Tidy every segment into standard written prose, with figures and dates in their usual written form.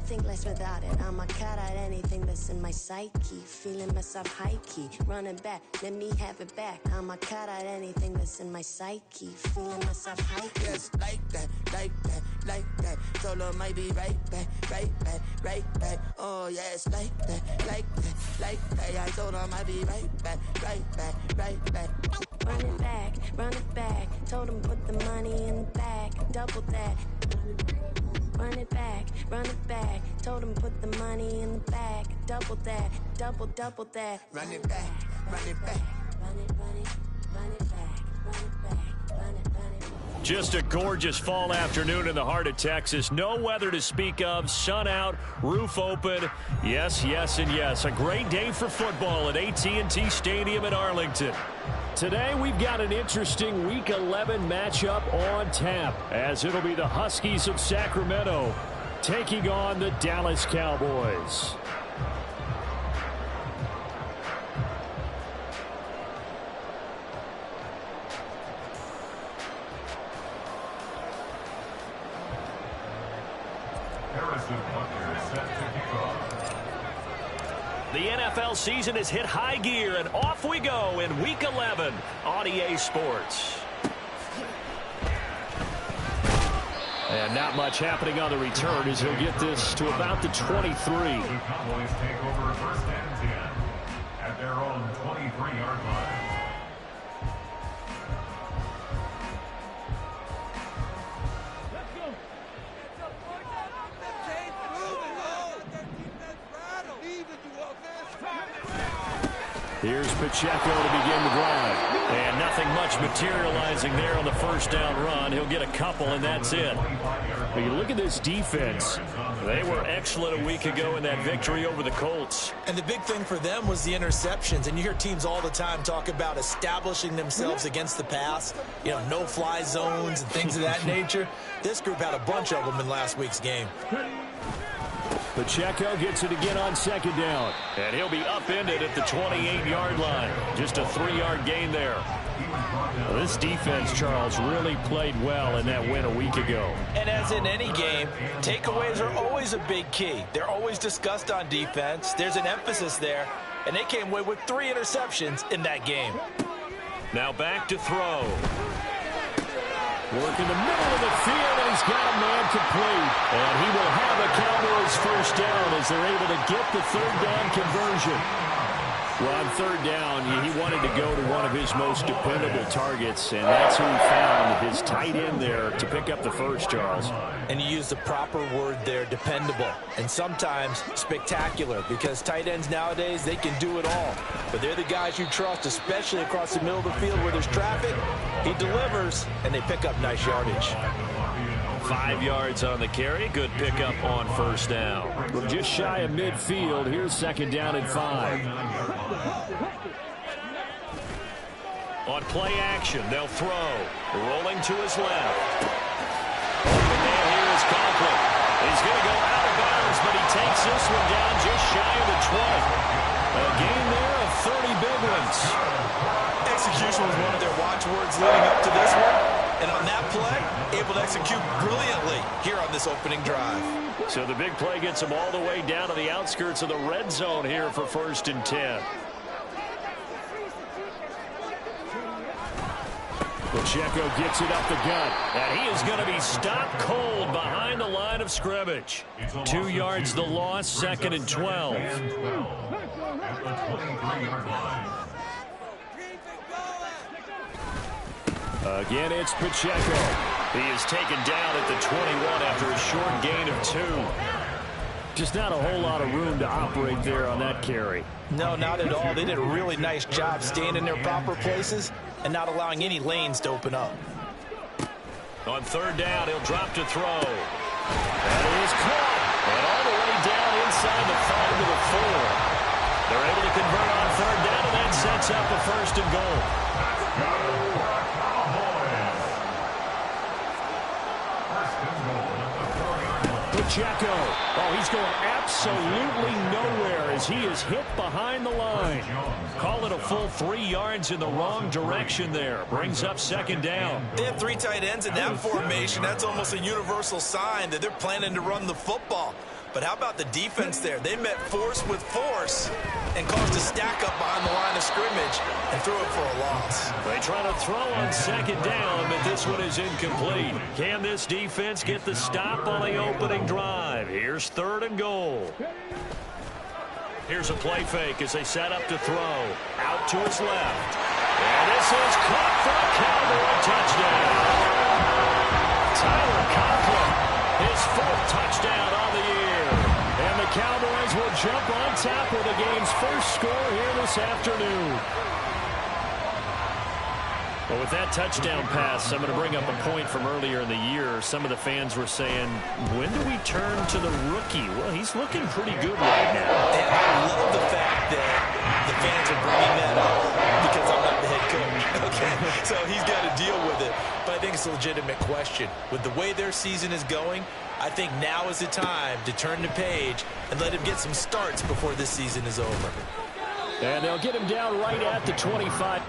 think less without it. I'm a cat at anything that's in my psyche. Feeling myself high-key, running back, let me have it back. I'm a cat at anything that's in my psyche. Feeling myself high-key. Yes, like that, like that, like that. Solo might be right back, right back, right back. Oh yes, like that, like that, like that. I told him I'd be right back, right back, right back. Run it back, run it back. Told him put the money in the bag, double that. Run it back, run it back. Told him put the money in the bag, double that, double that. Run it back, run it back. Run it, run it, run it back, run it back, run it, run it. Just a gorgeous fall afternoon in the heart of Texas. No weather to speak of, sun out, roof open. Yes, yes, and yes. A great day for football at AT&T Stadium in Arlington. Today we've got an interesting Week 11 matchup on tap, as it'll be the Huskies of Sacramento taking on the Dallas Cowboys. The NFL season has hit high gear, and off we go in Week 11 on EA Sports. And not much happening on the return as he'll get this to about the 23. The Cowboys take over first and 10 at their own 23-yard line. Here's Pacheco to begin the drive. And nothing much materializing there on the first down run. He'll get a couple, and that's it. But you look at this defense. They were excellent a week ago in that victory over the Colts. And the big thing for them was the interceptions. And you hear teams all the time talk about establishing themselves against the pass. You know, no-fly zones and things of that nature. This group had a bunch of them in last week's game. Pacheco gets it again on second down. And he'll be upended at the 28-yard line. Just a 3-yard gain there. Well, this defense, Charles, really played well in that win a week ago. And as in any game, takeaways are always a big key. They're always discussed on defense. There's an emphasis there. And they came away with 3 interceptions in that game. Now back to throw. Work in the middle of the field, and he's got a man complete. And he will have a Cowboys first down as they're able to get the third down conversion. Well, on third down, he wanted to go to one of his most dependable targets, and that's who he found, his tight end there, to pick up the first, Charles. And you use the proper word there, dependable, and sometimes spectacular, because tight ends nowadays, they can do it all. But they're the guys you trust, especially across the middle of the field where there's traffic. He delivers, and they pick up nice yardage. 5 yards on the carry. Good pickup on first down. We're just shy of midfield. Here's second down and 5. On play action, they'll throw. Rolling to his left. Open man here is Conklin. He's going to go out of bounds, but he takes this one down just shy of the 20. A gain there of 30 big ones. Execution was one of their watchwords leading up to this one. And on that play, able to execute brilliantly here on this opening drive. So the big play gets them all the way down to the outskirts of the red zone here for first and 10. Pacheco gets it up the gut, and he is going to be stopped cold behind the line of scrimmage. 2 yards the loss, second and 12. Again, it's Pacheco. He is taken down at the 21 after a short gain of 2. Just not a whole lot of room to operate there on that carry. No, not at all. They did a really nice job staying in their proper places and not allowing any lanes to open up. On third down, he'll drop to throw. That is caught. And all the way down inside the 5 to the 4. They're able to convert on third down, and that sets up a first and goal. Pacheco. Oh, he's going absolutely nowhere as he is hit behind the line. Call it a full 3 yards in the wrong direction there. Brings up second down. They have 3 tight ends in that formation. That's almost a universal sign that they're planning to run the football. But how about the defense there? They met force with force and caused a stack up behind the line of scrimmage and threw it for a loss. They try to throw on second down, but this one is incomplete. Can this defense get the stop on the opening drive? Here's 3rd and goal. Here's a play fake as they set up to throw. Out to his left. And this is caught for a Cowboy touchdown. Tyler Conklin, his 4th touchdown on the year. And the Cowboys will jump on top of the game's first score here this afternoon. Well, with that touchdown pass, I'm going to bring up a point from earlier in the year. Some of the fans were saying, when do we turn to the rookie? Well, he's looking pretty good right now. And I love the fact that the fans are bringing that up because I'm not the head coach. Okay, so he's got to deal with it. But I think it's a legitimate question. With the way their season is going, I think now is the time to turn the page and let him get some starts before this season is over. And they'll get him down right at the 25.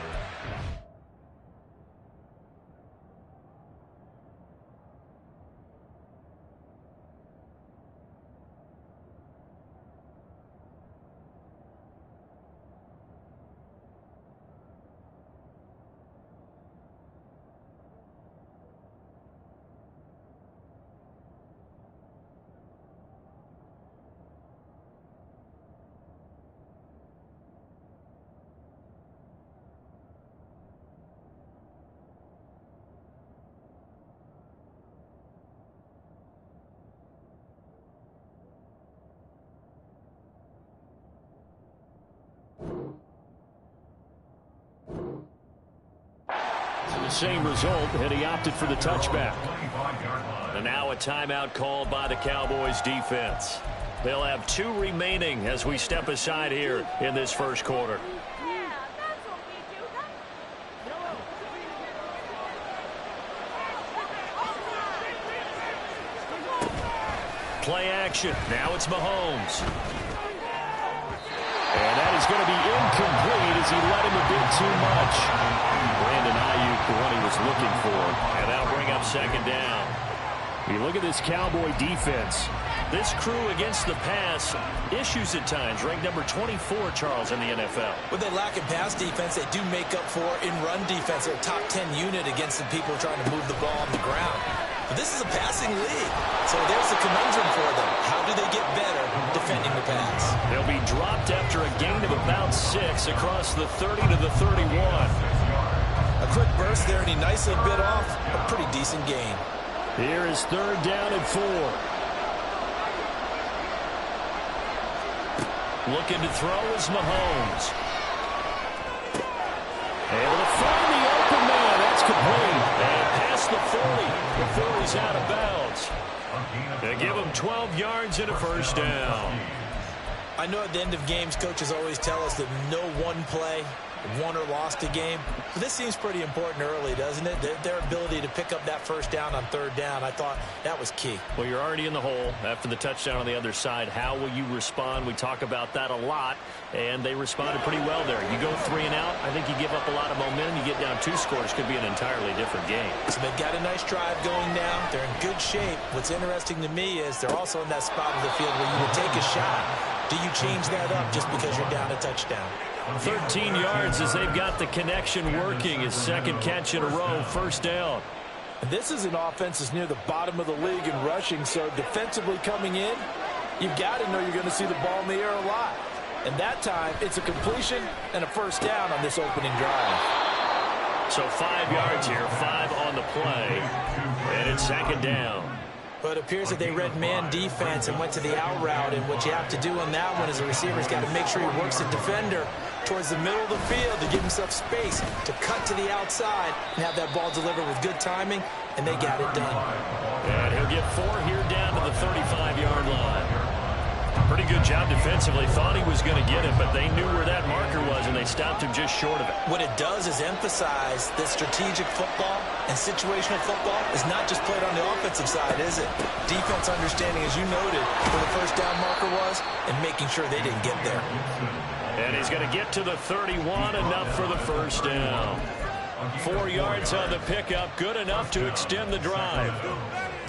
Same result, and he opted for the touchback. And now a timeout called by the Cowboys defense. They'll have 2 remaining as we step aside here in this first quarter. Play action. Now it's Mahomes. And that is going to be incomplete as he let him a bit too much. Brandon Ayuk, the one he was looking for. And that'll bring up second down. You look at this Cowboy defense. This crew against the pass, issues at times. Ranked number 24, Charles, in the NFL. When they lack in pass defense, they do make up for in run defense. They're a top 10 unit against the people trying to move the ball on the ground. But this is a passing league. So there's a conundrum for them. How do they get better defending the pass? They'll be dropped after a gain of about 6 across the 30 to the 31. A quick burst there, and he nicely bit off a pretty decent gain. Here is 3rd down and 4. Looking to throw is Mahomes. Able to find the open man. That's complete. And past the 40 before he's out of bounds. They give him 12 yards and a first down. I know at the end of games, coaches always tell us that no one play won or lost a game. But this seems pretty important early, doesn't it? Their ability to pick up that first down on 3rd down, I thought that was key. Well, you're already in the hole after the touchdown on the other side. How will you respond? We talk about that a lot, and they responded pretty well there. You go 3 and out, I think you give up a lot of momentum. You get down 2 scores, could be an entirely different game. So they've got a nice drive going now. They're in good shape. What's interesting to me is they're also in that spot of the field where you would take a shot. Do you change that up just because you're down a touchdown? 13 yards as they've got the connection working. His 2nd catch in a row, first down. And this is an offense that's near the bottom of the league in rushing, so defensively coming in, you've got to know you're going to see the ball in the air a lot. And that time, it's a completion and a first down on this opening drive. So 5 yards here, 5 on the play, and it's 2nd down. But it appears that they read man defense and went to the out route. And what you have to do on that one is the receiver's got to make sure he works the defender towards the middle of the field to give himself space to cut to the outside and have that ball delivered with good timing, and they got it done. And he'll get 4 here down to the 35-yard line. Pretty good job defensively. Thought he was going to get it, but they knew where that marker was, and they stopped him just short of it. What it does is emphasize that strategic football and situational football is not just played on the offensive side, is it? Defense understanding, as you noted, where the first down marker was and making sure they didn't get there. And he's going to get to the 31, enough for the first down. 4 yards on the pickup, good enough to extend the drive.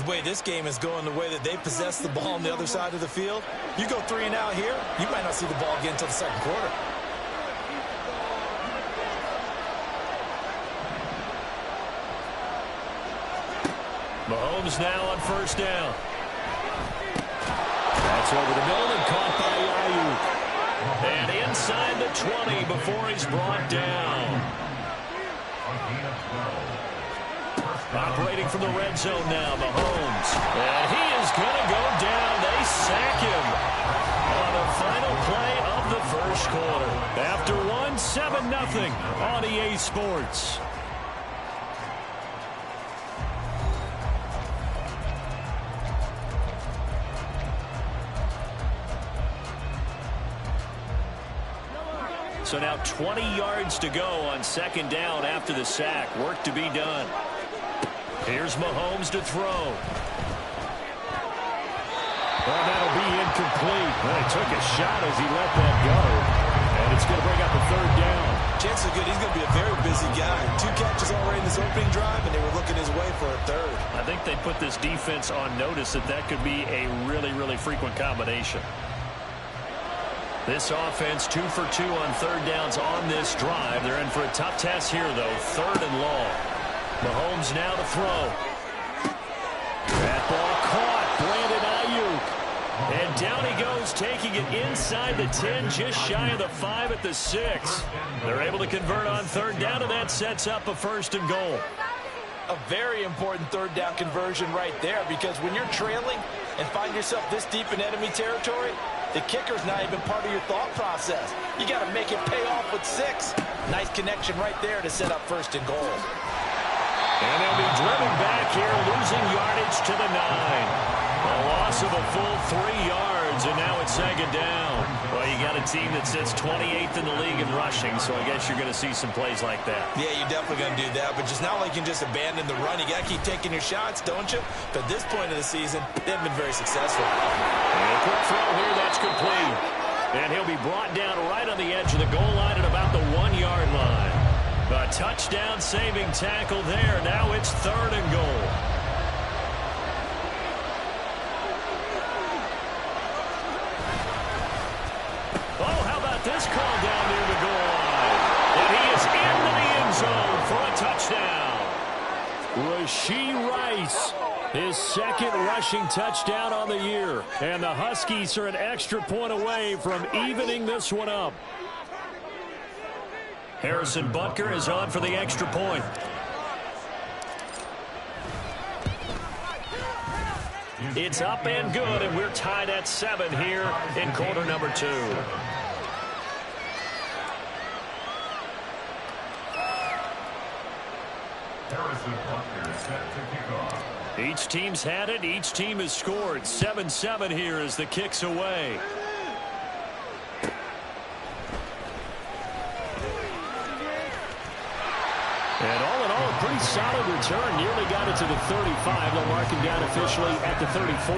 way this game is going, the way that they possess the ball on the other side of the field, you go 3 and out here, you might not see the ball again until the second quarter. Mahomes now on first down. That's over the middle and caught by Ayuk. And inside the 20 before he's brought down. Operating from the red zone now, Mahomes. And he is going to go down. They sack him on the final play of the first quarter. After one, 7-0 on EA Sports. So now 20 yards to go on second down after the sack. Work to be done. Here's Mahomes to throw. Well, that'll be incomplete. Well, he took a shot as he let that go. And it's going to bring up a third down. Chances are good he's going to be a very busy guy. 2 catches already in this opening drive, and they were looking his way for a third. I think they put this defense on notice that could be a really, really frequent combination. This offense 2 for 2 on third downs on this drive. They're in for a tough test here, though. 3rd and long. Mahomes now to throw. That ball caught. Brandon Ayuk. And down he goes, taking it inside the 10, just shy of the 5 at the 6. They're able to convert on third down, and that sets up a 1st and goal. A very important third down conversion right there, because when you're trailing and find yourself this deep in enemy territory, the kicker's not even part of your thought process. You got to make it pay off with 6. Nice connection right there to set up 1st and goal. And they'll be driven back here, losing yardage to the 9. A loss of a full 3 yards, and now it's 2nd down. Well, you got a team that sits 28th in the league in rushing, so I guess you're going to see some plays like that. Yeah, you're definitely going to do that, but just not like you can just abandon the run. You got to keep taking your shots, don't you? But at this point of the season, they've been very successful. And a quick throw here, that's complete. And he'll be brought down right on the edge of the goal line at about the 1-yard line. A touchdown-saving tackle there. Now it's 3rd and goal. Oh, how about this call down near the goal line? And he is into the end zone for a touchdown. Rashee Rice, his 2nd rushing touchdown on the year. And the Huskies are an extra point away from evening this one up. Harrison Butker is on for the extra point. It's up and good, and we're tied at 7 here in quarter number 2. Harrison Butker set to kick off. Each team's had it. Each team has scored. 7-7 here as the kick's away. And all in all, a pretty solid return. Nearly got it to the 35. They'll mark him down officially at the 34.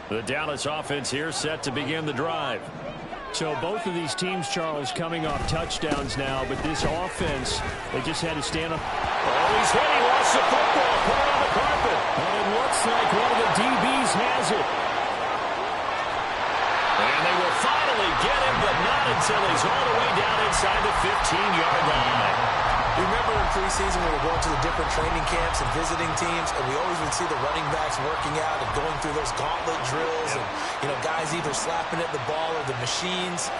The Dallas offense here set to begin the drive. So both of these teams, Charles, coming off touchdowns now, but this offense, they just had to stand up. Oh, he's hit. He lost the football. Put it on the carpet. And it looks like one of the DBs has it. And they will finally get him, but not until he's all the way down inside the 15-yard line. Remember in preseason when we were going to the different training camps and visiting teams, and we always would see the running backs working out and going through those gauntlet drills, and guys either slapping at the ball or the machines.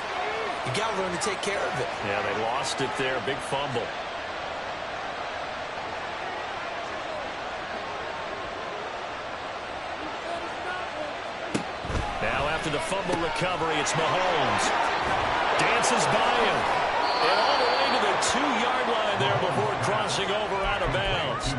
You got to learn to take care of it. Yeah, they lost it there. Big fumble. Now after the fumble recovery, it's Mahomes. Dances by him. And all the way to the 2-yard line there before crossing over out of bounds.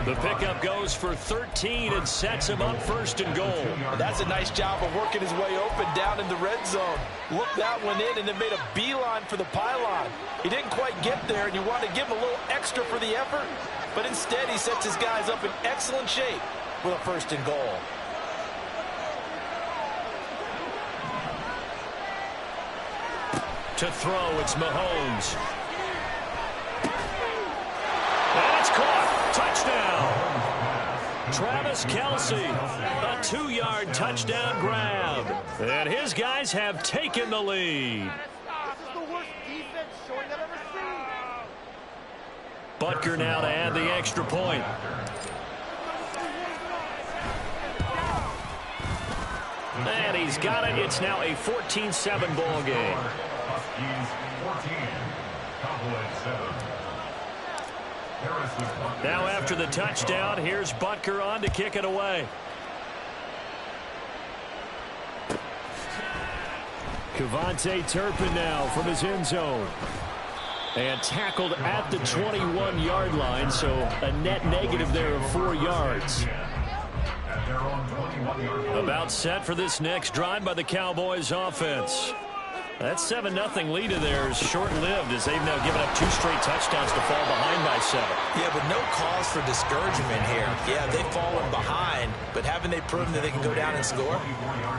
The pickup goes for 13 and sets him up 1st and goal. That's a nice job of working his way open down in the red zone. Looked that one in and then made a beeline for the pylon. He didn't quite get there, and you want to give him a little extra for the effort. But instead, he sets his guys up in excellent shape with a 1st and goal. To throw, it's Mahomes. Travis Kelce, a 2-yard touchdown grab. And his guys have taken the lead. Butker now to add the extra point. And he's got it. It's now a 14-7 ball game. Now after the touchdown, here's Butker on to kick it away. Kevontae Turpin now from his end zone. And tackled at the 21-yard line, so a net negative there of 4 yards. About set for this next drive by the Cowboys offense. That 7-0 lead of theirs short-lived as they've now given up 2 straight touchdowns to fall behind by 7. Yeah, but no cause for discouragement here. Yeah, they've fallen behind, but haven't they proven that they can go down and score?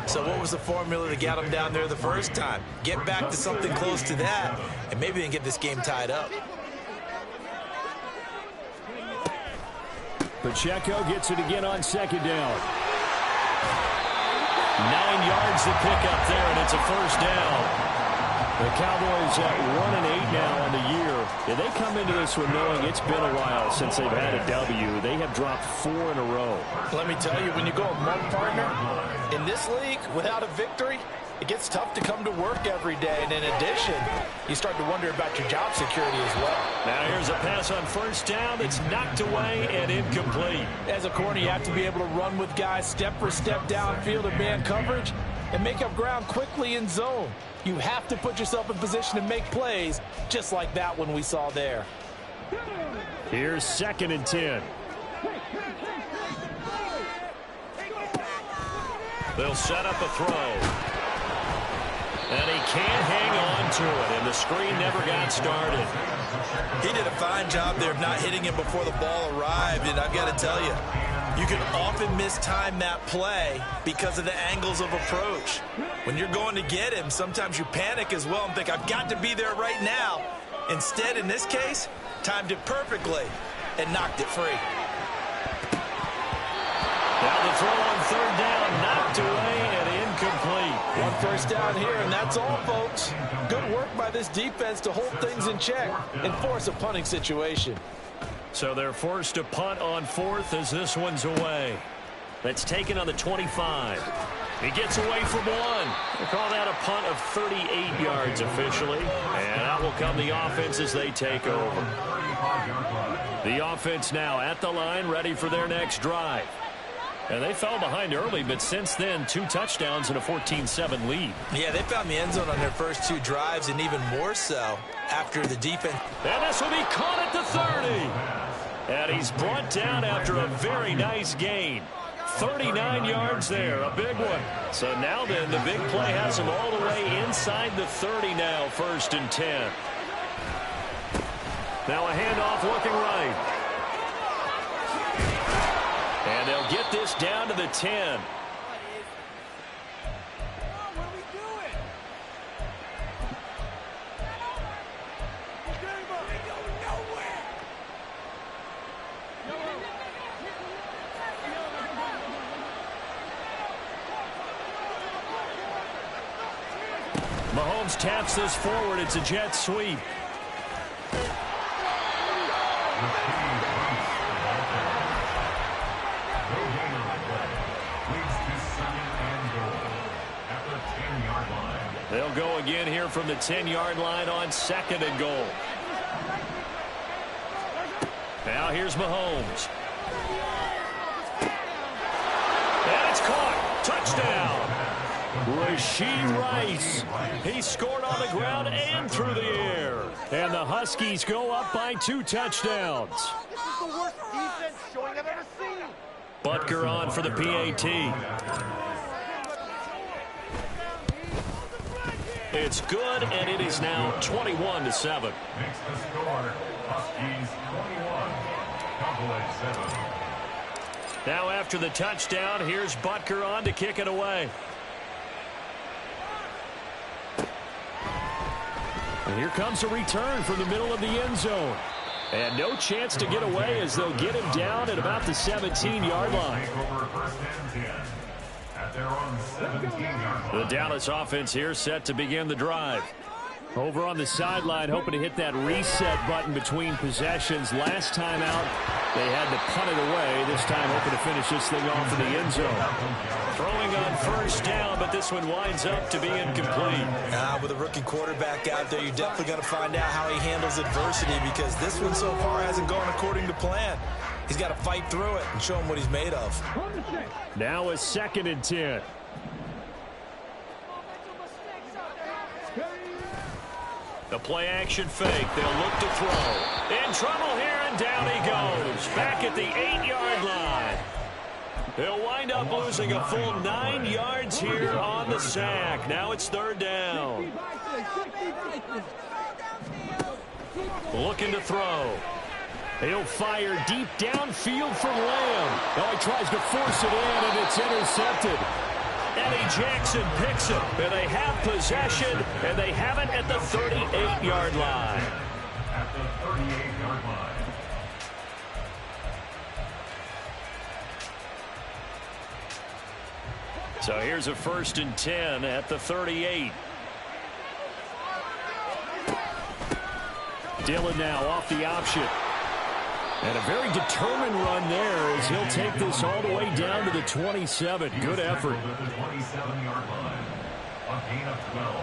So what was the formula that got them down there the first time? Get back to something close to that, and maybe they can get this game tied up. Pacheco gets it again on second down. 9 yards to pick up there, and it's a first down. The Cowboys at 1-8 now on the year. Yeah, they come into this one knowing it's been a while since they've had a W. They have dropped 4 in a row. Let me tell you, when you go among partner, in this league, without a victory, it gets tough to come to work every day. And in addition, you start to wonder about your job security as well. Now here's a pass on first down that's knocked away and incomplete. As a corner, you have to be able to run with guys step for step downfield in man coverage and make up ground quickly in zone. You have to put yourself in position to make plays, just like that one we saw there. Here's 2nd and 10. They'll set up a throw. And he can't hang on to it, and the screen never got started. He did a fine job there of not hitting him before the ball arrived, and I've got to tell you, you can often mistime that play because of the angles of approach. When you're going to get him, sometimes you panic as well and think, I've got to be there right now. Instead, in this case, timed it perfectly and knocked it free. Now the throw on third down, knocked away and incomplete. 1 first down here, and that's all, folks. Good work by this defense to hold things in check and force a punting situation. So they're forced to punt on 4th as this one's away. That's taken on the 25. He gets away from 1. They call that a punt of 38 yards officially. And out will come the offense as they take over. The offense now at the line, ready for their next drive. And they fell behind early, but since then, 2 touchdowns and a 14-7 lead. Yeah, they found the end zone on their first 2 drives, and even more so after the defense. And this will be caught at the 30. And he's brought down after a very nice gain. 39 yards there, a big one. So now then, the big play has him all the way inside the 30 now, 1st and 10. Now a handoff looking right. And they'll get this down to the 10. Mahomes taps this forward. It's a jet sweep. They'll go again here from the 10-yard line on 2nd and goal. Now here's Mahomes. And it's caught. Touchdown. Rashee Rice. He scored on the ground and through the air. And the Huskies go up by 2 touchdowns. This is the worst defense showing I've ever seen. Butker on for the PAT. It's good, and it is now 21-7. Makes the score. Huskies 21, Cowboys 7. Now after the touchdown, here's Butker on to kick it away. And here comes a return from the middle of the end zone. And no chance to get away as they'll get him down at about the 17-yard line. The Dallas offense here set to begin the drive. Over on the sideline, hoping to hit that reset button between possessions. Last time out, they had to punt it away. This time, hoping to finish this thing off in the end zone. Throwing on first down, but this one winds up to be incomplete. With a rookie quarterback out there, you're definitely going to find out how he handles adversity, because this one so far hasn't gone according to plan. He's got to fight through it and show him what he's made of. Now a 2nd and 10. The play action fake. They'll look to throw. In trouble here, and down he goes. Back at the 8-yard line. They'll wind up losing a full 9 yards here on the sack. Now it's 3rd down. Looking to throw. He'll fire deep downfield for Lamb. Now he tries to force it in, and it's intercepted. Eddie Jackson picks it, and they have possession, and they have it at the 38-yard line. At the 38-yard line. So here's a 1st and 10 at the 38. Dillon now off the option. And a very determined run there as he'll take this all the way down to the 27. Good effort. At the 27-yard line. A gain of 12.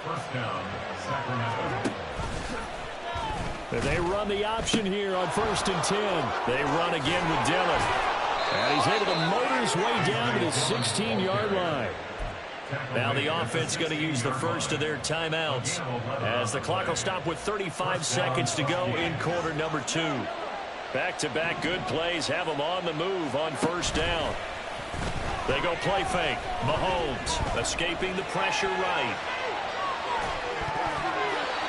First down, Sacramento. And they run the option here on 1st and 10. They run again with Dillon. And he's able to motor his way down to the 16-yard line. Now the offense going to use the first of their timeouts as the clock will stop with 35 seconds to go in quarter number 2. Back-to-back good plays have them on the move on 1st down. They go play fake. Mahomes escaping the pressure right.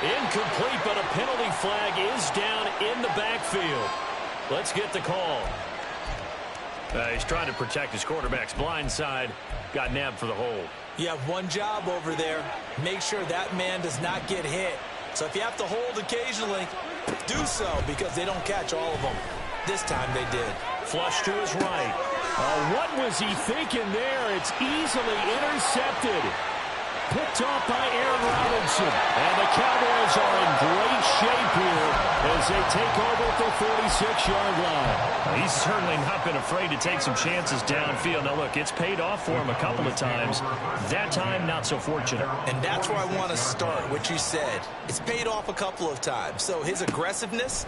Incomplete, but a penalty flag is down in the backfield. Let's get the call. He's trying to protect his quarterback's blind side. Got nabbed for the hold. You have one job over there. Make sure that man does not get hit. So if you have to hold occasionally, do so, because they don't catch all of them. This time they did. Flush to his right. What was he thinking there? It's easily intercepted. Picked off by Aaron Robinson. And the Cowboys are in great shape here as they take over at the 46-yard line. He's certainly not been afraid to take some chances downfield. Now, look, it's paid off for him a couple of times. That time, not so fortunate. And that's where I want to start, what you said. It's paid off a couple of times. So his aggressiveness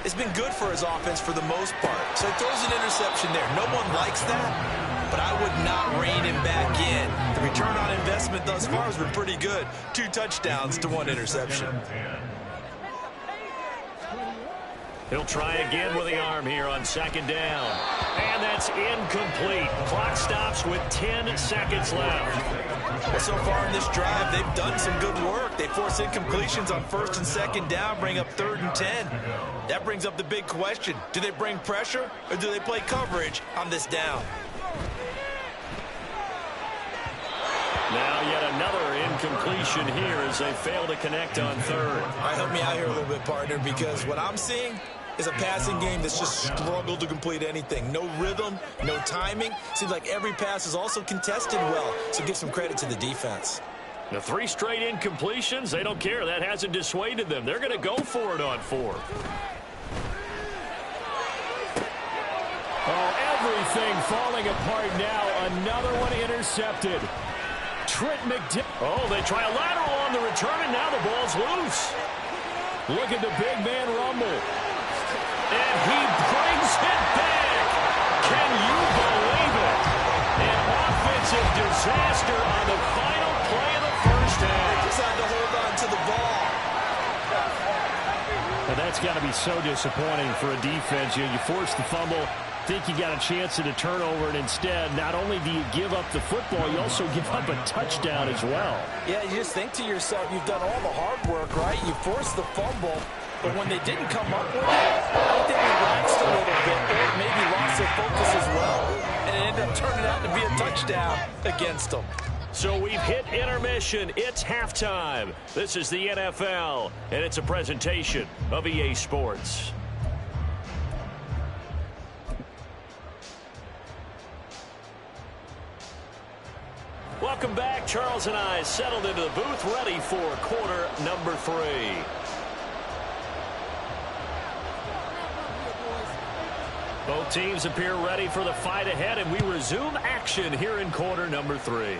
has been good for his offense for the most part. So he throws an interception there. No one likes that, but I would not rein him back in. The return on investment thus far has been pretty good. 2 touchdowns to 1 interception. He'll try again with the arm here on 2nd down. And that's incomplete. Clock stops with 10 seconds left. Well, so far in this drive, they've done some good work. They force incompletions on 1st and 2nd down, bring up 3rd and 10. That brings up the big question. Do they bring pressure, or do they play coverage on this down? Now yet another incompletion here as they fail to connect on 3rd. All right, help me out here a little bit, partner, because what I'm seeing is a passing game that's just struggled to complete anything. No rhythm, no timing. Seems like every pass is also contested well, so give some credit to the defense. The 3 straight incompletions, they don't care. That hasn't dissuaded them. They're going to go for it on 4th. Oh, everything falling apart now. Another one intercepted. Trent McDaniel. Oh, they try a lateral on the return, and now the ball's loose. Look at the big man rumble. And he brings it back. Can you believe it? An offensive disaster on the final play of the first half. They just had to hold on to the ball. And that's got to be so disappointing for a defense. You force the fumble, think you got a chance at a turnover, and instead, not only do you give up the football, you also give up a touchdown as well. Yeah, you just think to yourself, you've done all the hard work, right? You forced the fumble, but when they didn't come up with it, I think they relaxed a little bit, or maybe lost their focus as well, and it ended up turning out to be a touchdown against them. So we've hit intermission. It's halftime. This is the NFL, and it's a presentation of EA Sports. Welcome back. Charles and I settled into the booth, ready for quarter number 3. Both teams appear ready for the fight ahead, and we resume action here in quarter number 3.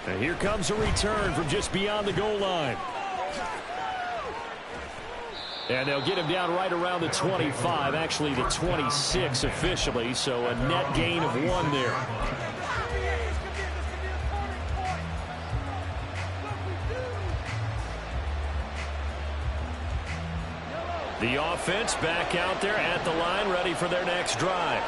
And here comes a return from just beyond the goal line. And they'll get him down right around the 25, actually the 26 officially, so a net gain of 1 there. The offense back out there at the line, ready for their next drive.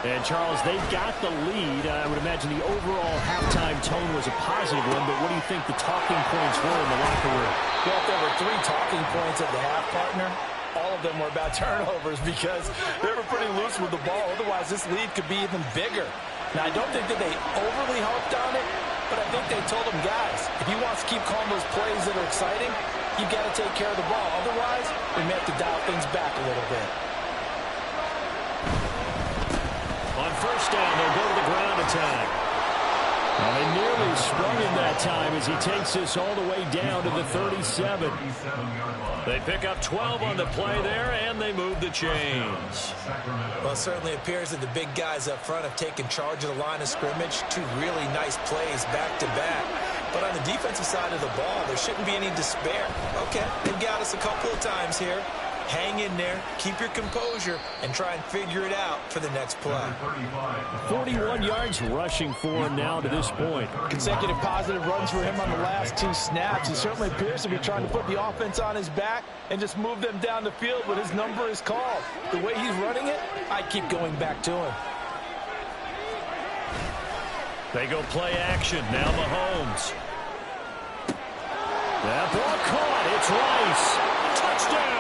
And, Charles, they've got the lead. I would imagine the overall halftime tone was a positive one, but what do you think the talking points were in the locker room? Well, if there were 3 talking points at the half, partner, all of them were about turnovers because they were pretty loose with the ball. Otherwise, this lead could be even bigger. Now, I don't think that they overly harped on it, but I think they told them, guys, if you want to keep calling those plays that are exciting, you've got to take care of the ball. Otherwise, we may have to dial things back a little bit. On first down, they'll go to the ground attack. Well, they nearly sprung him that time as he takes this all the way down to the 37. They pick up 12 on the play there, and they move the chains. Well, it certainly appears that the big guys up front have taken charge of the line of scrimmage. 2 really nice plays back-to-back. But on the defensive side of the ball, there shouldn't be any despair. Okay, they've got us a couple of times here. Hang in there, keep your composure, and try and figure it out for the next play. 41 yards rushing for him now to this point. Consecutive positive runs for him on the last 2 snaps. He certainly appears to be trying to put the offense on his back and just move them down the field, but his number is called. The way he's running it, I'd keep going back to him. They go play action. Now Mahomes. That ball caught. It's Rice. Touchdown.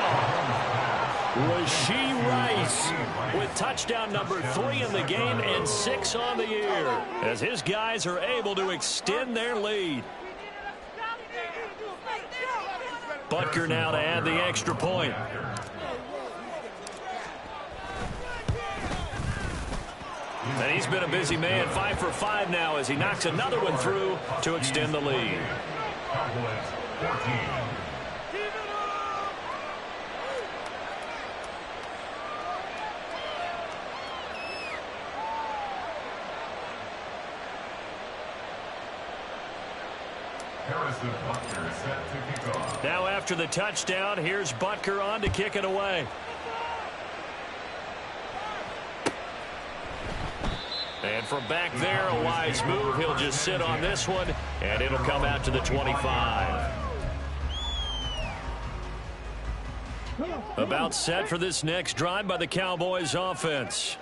Rashee Rice with touchdown number 3 in the game and 6 on the year as his guys are able to extend their lead. Butker now to add the extra point. And he's been a busy man, 5 for 5 now as he knocks another one through to extend the lead. Cowboys 14. Harrison Butker is set to kick off. Now after the touchdown, here's Butker on to kick it away. And from back there, a wise move. He'll just sit on this one, and it'll come out to the 25. About set for this next drive by the Cowboys offense.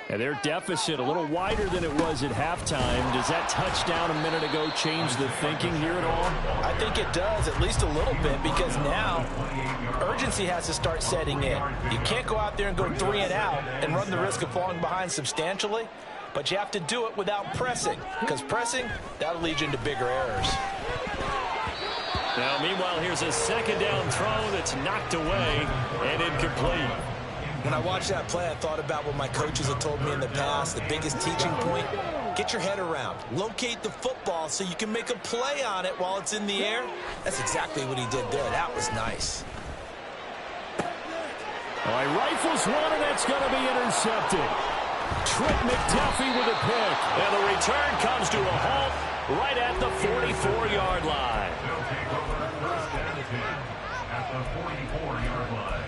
And their deficit a little wider than it was at halftime. Does that touchdown a minute ago change the thinking here at all? I think it does, at least a little bit, because now urgency has to start setting in. You can't go out there and go 3 and out and run the risk of falling behind substantially, but you have to do it without pressing, because pressing, that'll lead you into bigger errors. Now, meanwhile, here's a second down throw that's knocked away and incomplete. When I watched that play, I thought about what my coaches have told me in the past. The biggest teaching point, get your head around. Locate the football so you can make a play on it while it's in the air. That's exactly what he did there. That was nice. All right, rifles one, and that's going to be intercepted. Trent McDuffie with a pick. And the return comes to a halt right at the 44-yard line. They'll take over first and 10 at the 44-yard line.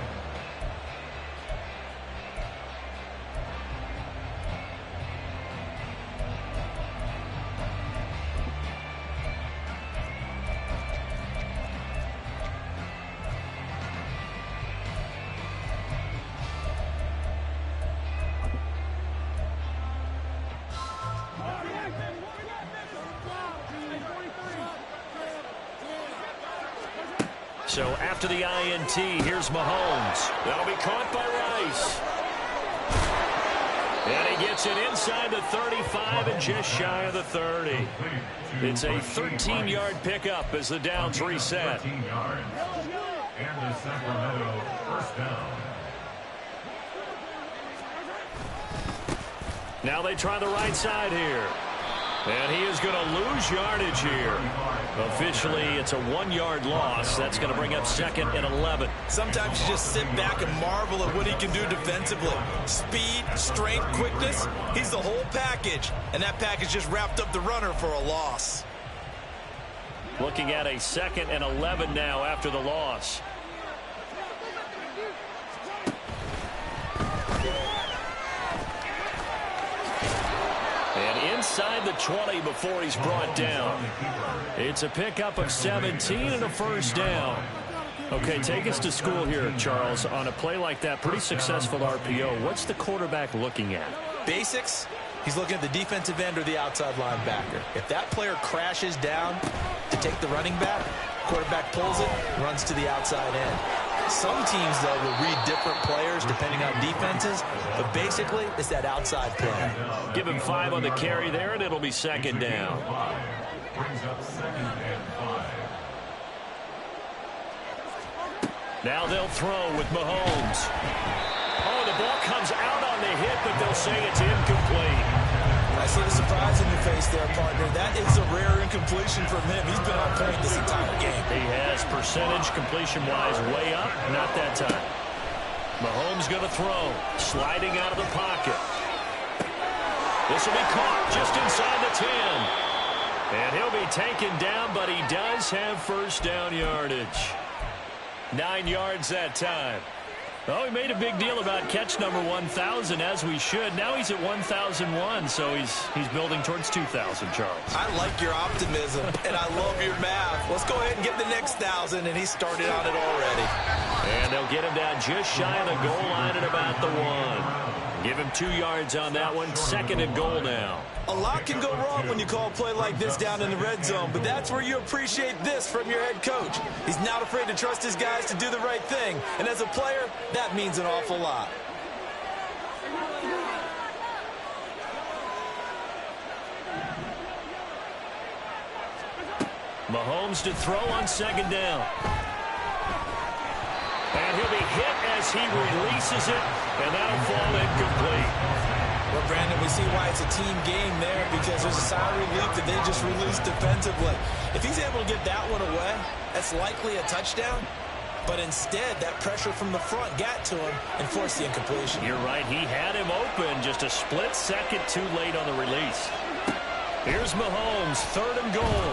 So after the INT, here's Mahomes. That'll be caught by Rice. And he gets Makes it inside the 35 and just shy of the 30. It's a 13-yard pickup as the downs reset. 13 yards. And the Sacramento first down. Now they try the right side here. And he is going to lose yardage here. Officially, it's a 1-yard loss. That's going to bring up 2nd and 11. Sometimes you just sit back and marvel at what he can do defensively. Speed, strength, quickness. He's the whole package. And that package just wrapped up the runner for a loss. Looking at a 2nd and 11 now after the loss. And inside the 20 before he's brought down. It's a pickup of 17 and a first down. Okay, take us to school here, Charles. On a play like that, pretty successful RPO. What's the quarterback looking at? Basics. He's looking at the defensive end or the outside linebacker. If that player crashes down to take the running back, quarterback pulls it, runs to the outside end. Some teams, though, will read different players depending on defenses, but basically it's that outside play. Give him 5 on the carry there, and it'll be 2nd down. Brings up 2nd and 5. Now they'll throw with Mahomes. Oh, the ball comes out on the hit, but they'll say it's incomplete. I see the surprise in your face there, partner. That is a rare incompletion from him. He's been on point this entire game. He has percentage completion-wise way up. Not that time. Mahomes going to throw. Sliding out of the pocket. This will be caught just inside the 10. And he'll be taken down, but he does have first down yardage. 9 yards that time. Oh, he made a big deal about catch number 1,000, as we should. Now he's at 1,001, so he's building towards 2,000, Charles. I like your optimism, and I love your math. Let's go ahead and get the next 1,000, and he started on it already. And they'll get him down just shy of the goal line at about the 1. Give him 2 yards on that one. 2nd and goal now. A lot can go wrong when you call a play like this down in the red zone, but that's where you appreciate this from your head coach. He's not afraid to trust his guys to do the right thing, and as a player, that means an awful lot. Mahomes to throw on 2nd down. And he'll be hit as he releases it, and that'll fall incomplete. Well, Brandon, we see why it's a team game there, because there's a sigh of relief that they just released defensively. If he's able to get that one away, that's likely a touchdown. But instead, that pressure from the front got to him and forced the incompletion. You're right. He had him open, just a split second too late on the release. Here's Mahomes, 3rd and goal.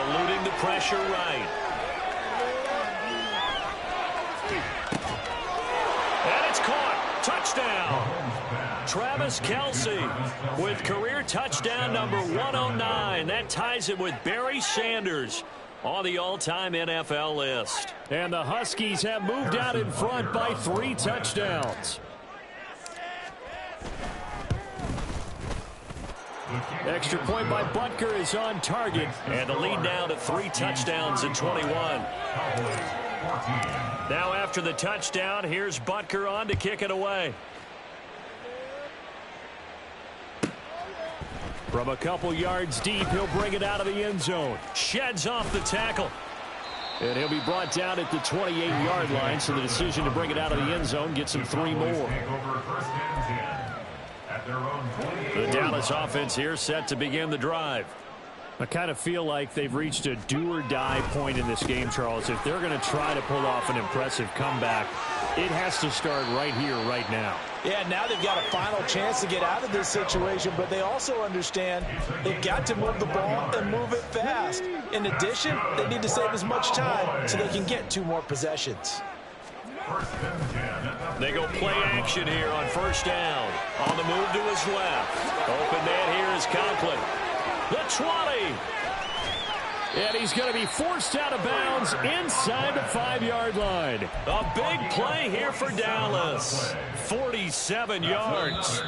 Eluding the pressure right. And it's caught. Touchdown. Travis Kelce with career touchdown number 109. That ties him with Barry Sanders on the all-time NFL list. And the Huskies have moved out in front by 3 touchdowns. Extra point by Butker is on target. And the lead now to 3 touchdowns in 21. Now after the touchdown, here's Butker on to kick it away. From a couple yards deep, he'll bring it out of the end zone. Sheds off the tackle. And he'll be brought down at the 28-yard line, so the decision to bring it out of the end zone gets him 3 more. The Dallas offense here set to begin the drive. I kind of feel like they've reached a do-or-die point in this game, Charles. If they're going to try to pull off an impressive comeback, it has to start right here, right now. Yeah, now they've got a final chance to get out of this situation, but they also understand they've got to move the ball and move it fast. In addition, they need to save as much time so they can get 2 more possessions. They go play action here on 1st down. On the move to his left. Open man here is Conklin. The 20. And he's going to be forced out of bounds inside the 5-yard line. A big play here for Dallas. 47 yards.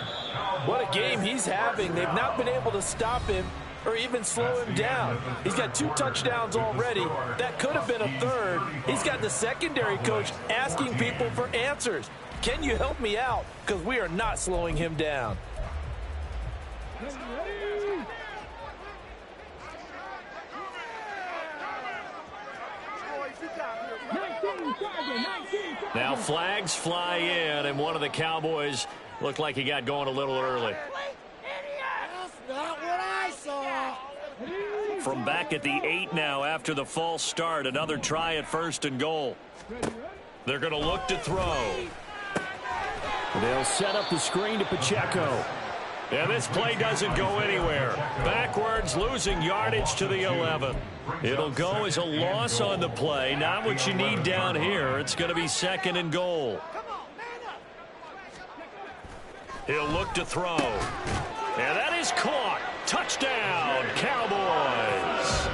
What a game he's having. They've not been able to stop him or even slow him down. He's got 2 touchdowns already. That could have been a 3rd. He's got the secondary coach asking people for answers. can you help me out? Because we are not slowing him down. Now flags fly in, and one of the Cowboys looked like he got going a little early. That's not what I saw. From back at the 8 now after the false start, another try at 1st and goal. They're going to look to throw. They'll set up the screen to Pacheco. And this play doesn't go anywhere. Backwards, losing yardage to the 11. It'll go as a loss on the play. Not what you need down here. It's going to be 2nd and goal. He'll look to throw. And that is caught. Touchdown, Cowboys.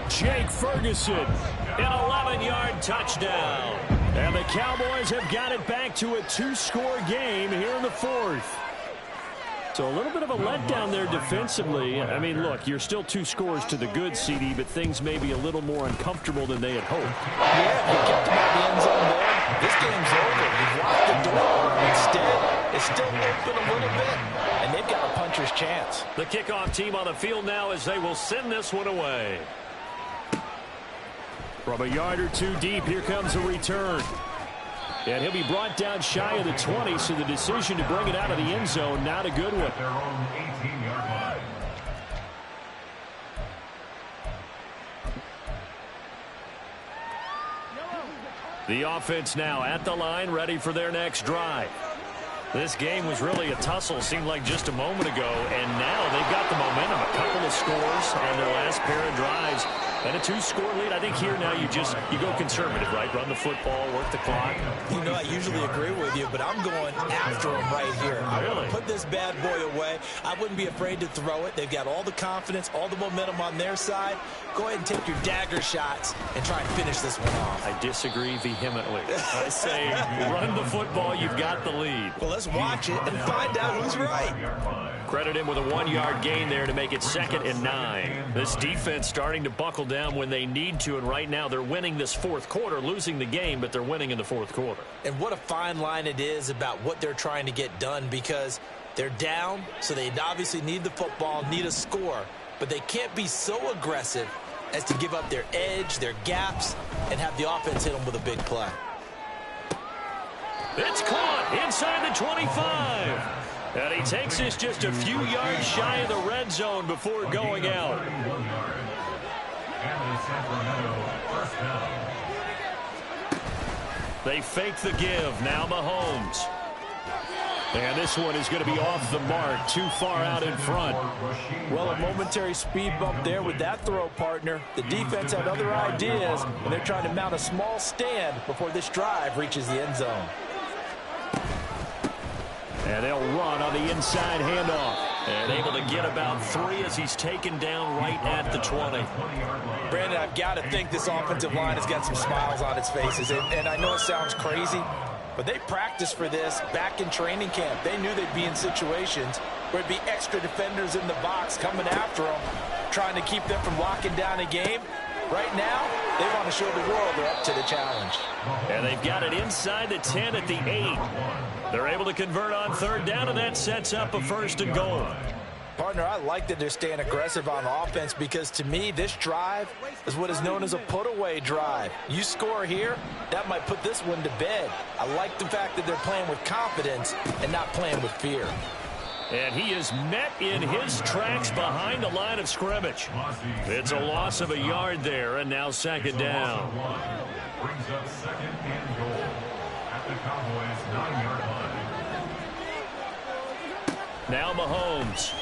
Jake Ferguson. An 11-yard touchdown. And the Cowboys have got it back to a 2-score game here in the 4th. So a little bit of a letdown there defensively. I mean, look, you're still 2 scores to the good, CD, but things may be a little more uncomfortable than they had hoped. Yeah, if you kept them out the end zone there, this game's over. You've locked the door. Instead, it's still open a little bit, and they've got a puncher's chance. The kickoff team on the field now as they will send this one away. From a yard or 2 deep, here comes a return. And he'll be brought down shy of the 20, so the decision to bring it out of the end zone, not a good one. Their own 18-yard line. The offense now at the line, ready for their next drive. This game was really a tussle, seemed like just a moment ago, and now they've got the momentum. A couple of scores on their last pair of drives. And a 2-score lead. I think here now you go conservative, right? Run the football, work the clock. You know, I usually agree with you, but I'm going after him right here. I want to put this bad boy away. I wouldn't be afraid to throw it. They've got all the confidence, all the momentum on their side. Go ahead and take your dagger shots and try and finish this one off. I disagree vehemently. I say run the football. You've got the lead. Well, let's watch it and find out who's right. Credit him with a 1-yard gain there to make it 2nd and 9. This defense starting to buckle down when they need to, and right now they're winning this 4th quarter, losing the game, but they're winning in the 4th quarter. And what a fine line it is about what they're trying to get done, because they're down, so they obviously need the football, need a score, but they can't be so aggressive as to give up their edge, their gaps, and have the offense hit them with a big play. It's caught inside the 25. And he takes us just a few yards shy of the red zone before going out. They fake the give. Now Mahomes. And this one is going to be off the mark, too far out in front. Well, a momentary speed bump there with that throw, partner. The defense had other ideas, and they're trying to mount a small stand before this drive reaches the end zone. And they'll run on the inside handoff. And able to get about 3 as he's taken down right at the 20. Brandon, I've got to think this offensive line has got some smiles on its faces. And I know it sounds crazy, but they practiced for this back in training camp. They knew they'd be in situations where it'd be extra defenders in the box coming after them, trying to keep them from locking down a game. Right now, they want to show the world they're up to the challenge. And they've got it inside the 10 at the 8. They're able to convert on 3rd down, and that sets up a 1st and goal. Partner, I like that they're staying aggressive on offense, because to me, this drive is what is known as a put-away drive. You score here, that might put this one to bed. I like the fact that they're playing with confidence and not playing with fear. And he is met in his tracks behind the line of scrimmage. It's a loss of a yard there, and now 2nd down. Brings up 2nd and goal at the Cowboys' 9-yard line. Now Mahomes.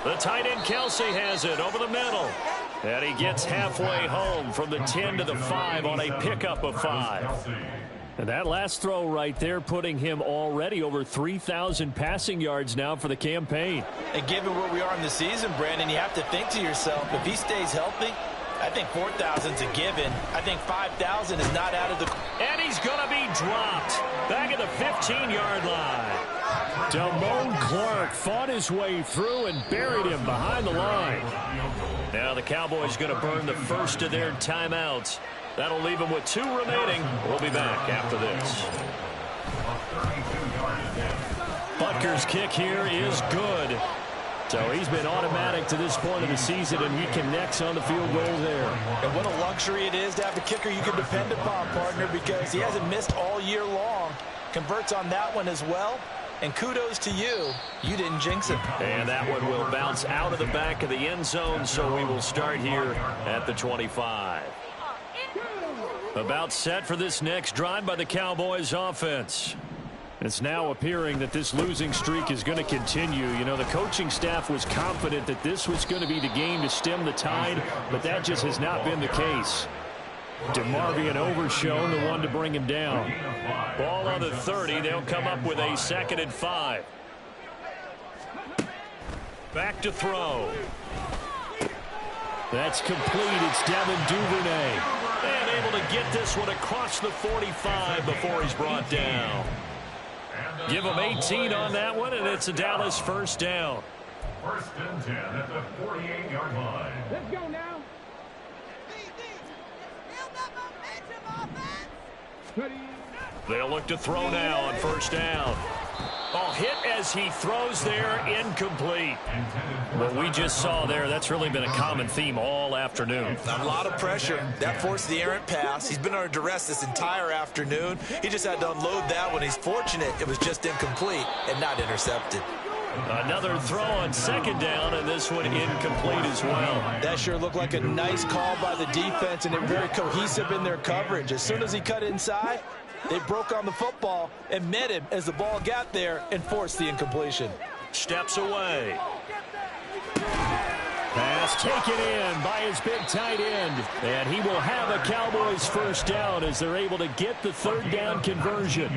The tight end Kelce has it over the middle. And he gets halfway home from the 10 to the 5 on a pickup of 5. And that last throw right there putting him already over 3,000 passing yards now for the campaign. And given where we are in the season, Brandon, you have to think to yourself, if he stays healthy, I think 4,000's a given. I think 5,000 is not out of the... And he's going to be dropped back at the 15-yard line. Damone Clark fought his way through and buried him behind the line. Now the Cowboys going to burn the first of their timeouts That'll leave him with 2 remaining. We'll be back after this. Butker's kick here is good. So he's been automatic to this point of the season, and he connects on the field goal there. And what a luxury it is to have a kicker you can depend upon, partner, because he hasn't missed all year long. Converts on that one as well. And kudos to you. You didn't jinx it. And that one will bounce out of the back of the end zone, so we will start here at the 25. About set for this next drive by the Cowboys offense. It's now appearing that this losing streak is going to continue. You know, the coaching staff was confident that this was going to be the game to stem the tide, but that just has not been the case. DeMarvion Overshown, the one to bring him down. Ball on the 30. They'll come up with a 2nd and 5. Back to throw. That's complete. It's Devin Duvernay. And able to get this one across the 45 before he's brought down. Give him 18 on that one, and it's a Dallas first down. 1st and 10 at the 48-yard line. Let's go now. They'll look to throw now on 1st down. Oh, hit as he throws there, incomplete. What we just saw there, that's really been a common theme all afternoon. A lot of pressure. That forced the errant pass. He's been under duress this entire afternoon. He just had to unload that one. He's fortunate it was just incomplete and not intercepted. Another throw on 2nd down, and this one incomplete as well. That sure looked like a nice call by the defense, and they're very cohesive in their coverage. As soon as he cut inside, they broke on the football and met him as the ball got there and forced the incompletion. Steps away. Pass taken in by his big tight end. And he will have a Cowboys first down as they're able to get the 3rd down conversion.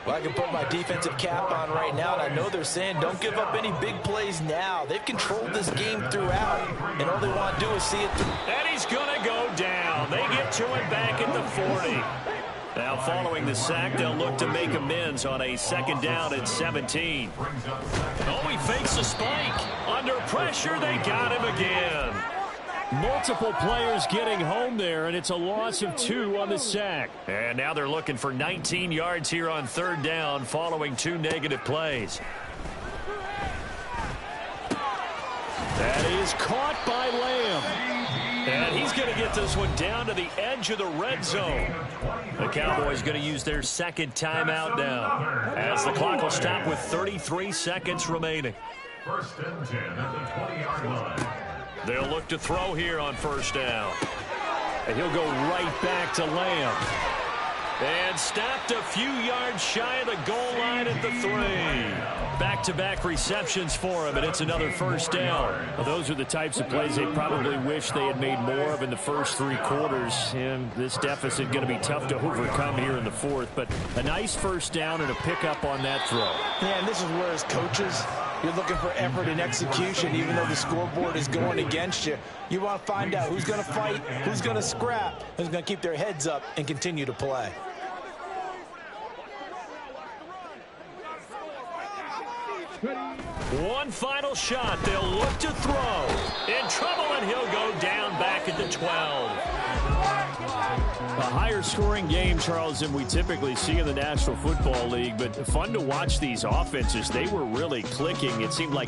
Well, I can put my defensive cap on right now, and I know they're saying don't give up any big plays now. They've controlled this game throughout, and all they want to do is see it through. And he's going to go down. They get to him back at the 40. Now, following the sack, they'll look to make amends on a 2nd down at 17. Oh, he fakes a spike. Under pressure, they got him again. Multiple players getting home there, and it's a loss of 2 on the sack. And now they're looking for 19 yards here on 3rd down following 2 negative plays. That is caught by Lamb. And he's going to get this one down to the edge of the red zone. The Cowboys going to use their 2nd timeout now, as the clock will stop with 33 seconds remaining. 1st and 10 at the 20-yard line. They'll look to throw here on 1st down. And he'll go right back to Lamb. And stopped a few yards shy of the goal line at the 3. Back-to-back receptions for him, and it's another 1st down. Well, those are the types of plays they probably wish they had made more of in the first 3 quarters. And this deficit going to be tough to overcome here in the 4th. But a nice 1st down and a pickup on that throw. Yeah, and this is where as coaches, you're looking for effort and execution, even though the scoreboard is going against you. You want to find out who's going to fight, who's going to scrap, who's going to keep their heads up and continue to play. One final shot. They'll look to throw. In trouble, and he'll go down back at the 12. A higher scoring game, Charles, than we typically see in the National Football League, but fun to watch these offenses. They were really clicking. It seemed like